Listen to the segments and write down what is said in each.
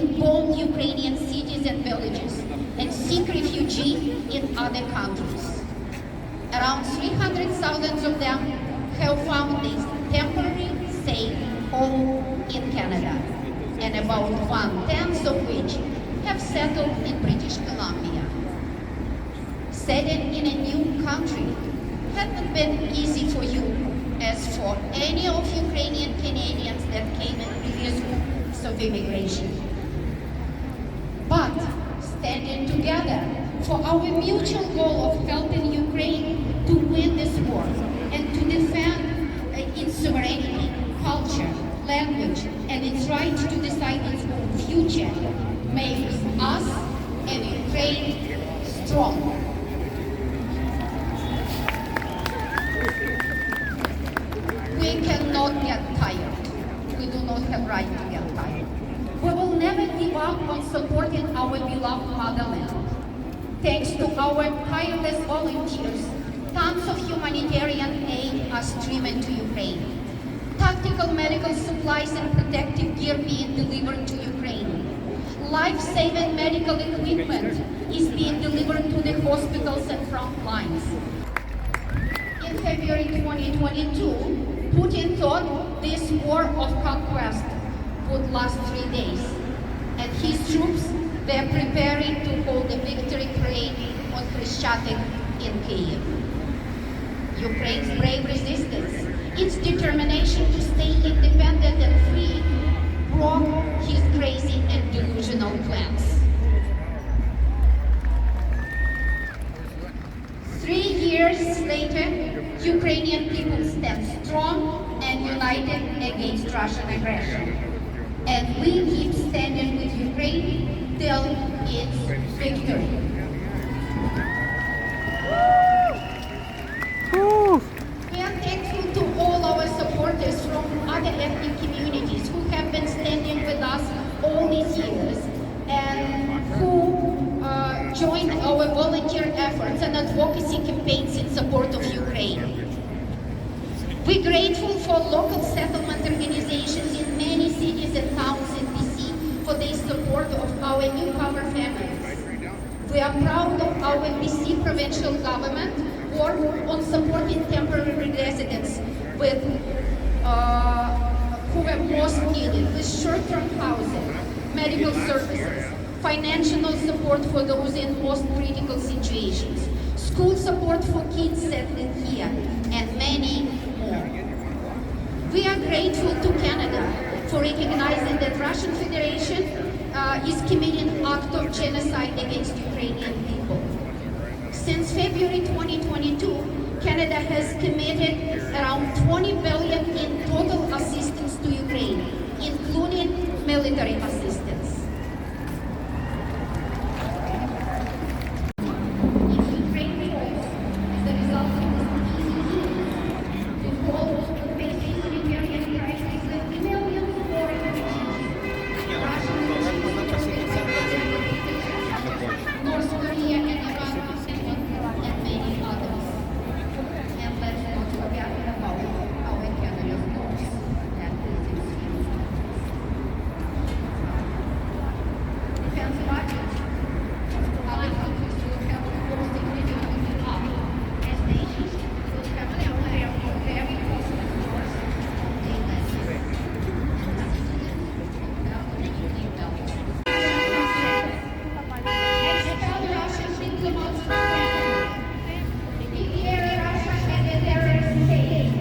in bombed Ukrainian cities and villages and seek refuge in other countries. Around 300,000 of them have found a temporary safe home in Canada, and about 1/10 of which have settled in British Columbia. Settling in a new country hasn't been easy for you, as for any of Ukrainian Canadians that came in previous waves of immigration. But standing together for our mutual goal of helping Ukraine to win this war and to defend its sovereignty, culture, language, and its right to decide its own future makes us and Ukraine strong. We cannot get tired. We do not have right to get tired. We will never give up on supporting our beloved motherland. Thanks to our tireless volunteers, tons of humanitarian aid are streaming to Ukraine. Tactical medical supplies and protective gear being delivered to Ukraine. Life-saving medical equipment is being delivered to the hospitals and front lines. In February 2022, Putin thought this war of conquest would last 3 days, and his troops were preparing to hold a victory parade on Krещатик in Kyiv. Ukraine's brave resistance, its determination to stay independent and free, broke his crazy and delusional plans. 3 years later, Ukrainian people stand strong and united against Russian aggression. And we keep standing with Ukraine till its victory. We are thankful to all our supporters from other ethnic communities who have been standing with us all these years and who joined our volunteer efforts and advocacy campaigns in support of Ukraine. We're grateful for local settlement organizations in many cities and towns in BC for their support of our newcomer families. We are proud of our BC provincial government work on supporting temporary residents with who were most needed, with short-term housing, medical services, financial support for those in most critical situations, school support for kids settling here, and many more. We are grateful to Canada for recognizing that Russian Federation is committing act of genocide against Ukrainian people. Since February 2022, Canada has committed around $20 billion in total assistance to Ukraine, including military assistance. If Ukraine falls as a result of this easy deal, the world will face a humanitarian crisis with millions of more refugees. Russian North Korea and Iran and many others. And let's not forget about our Canada force that is extremely. Defense budget. Other countries will have to go significantly up as nations will have to prepare for very costly wars on their land. Expel Russian diplomats from Canada. Declare Russia as a terrorist state.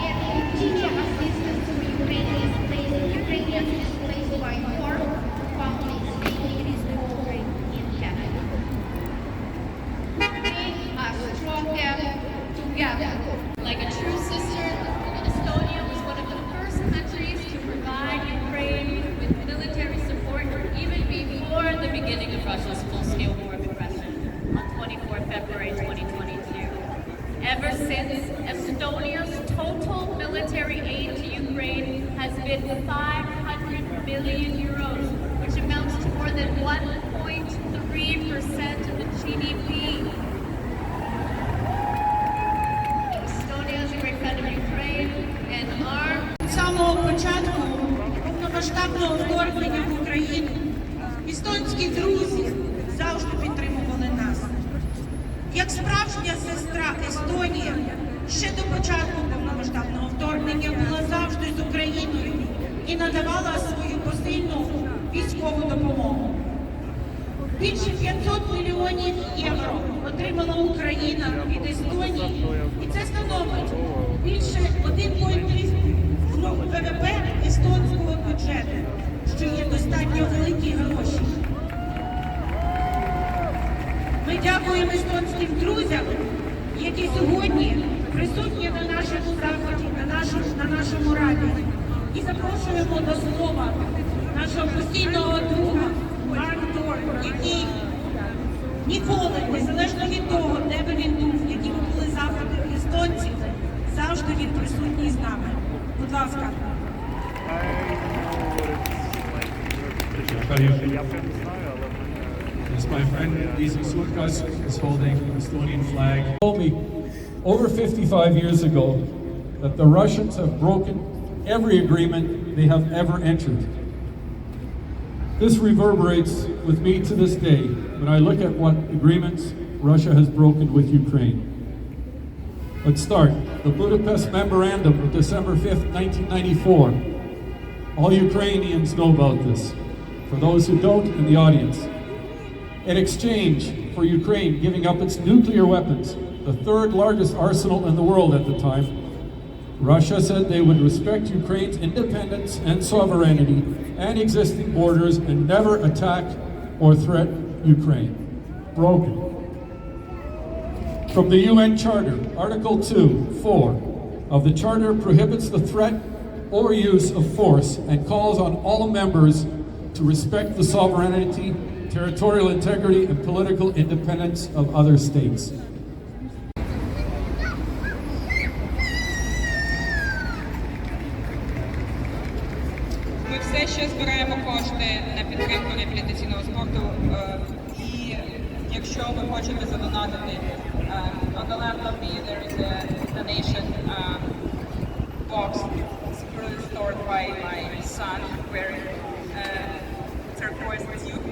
And continue assistance to Ukrainians displaced by war, families mainly in Canada. We are stronger together. Like a true sister, Estonia was one of the first countries to provide Ukraine with military support even before the beginning of Russia's full-scale war of aggression on 24 February 2022. Ever since, Estonia's total military aid to Ukraine has been 500 million euros, which amounts to more than 1.3% of the GDP. Estonia is a great friend of Ukraine, and our З самого початку повномасштабного вторгнення в Україну естонські друзі завжди підтримували нас. Як справжня сестра Естонія, ще до початку повномасштабного вторгнення була завжди з Україною і надавала свою посильну військову допомогу. Більше 500 мільйонів євро отримала Україна від Естонії, і це становить більше 1,3 ВВП естонського бюджету, що є достатньо великі гроші. Ми дякуємо естонським друзям, які сьогодні присутні на нашому заході, на нашому раді. І запрошуємо до слова нашого постійного друга Артур, який ніколи, незалежно від того, де би він був, які б були заходи естонців, завжди він присутній з нами. Будь ласка. Yes, my friend Liisa Surkas is holding the Estonian flag. He told me over 55 years ago that the Russians have broken every agreement they have ever entered. This reverberates with me to this day when I look at what agreements Russia has broken with Ukraine. Let's start. The Budapest Memorandum of December 5th, 1994. All Ukrainians know about this. For those who don't, in the audience. In exchange for Ukraine giving up its nuclear weapons, the third largest arsenal in the world at the time, Russia said they would respect Ukraine's independence and sovereignty and existing borders and never attack or threaten Ukraine. Broken. From the UN Charter, Article 2:4 of the Charter prohibits the threat or use of force and calls on all members to respect the sovereignty, territorial integrity, and political independence of other states. Ми все ще збираємо кошти на підтримку реабілітаційного спорту. І якщо ви хочете задонатити, on the left of me there is a donation box stored by my son wearing turquoise with you.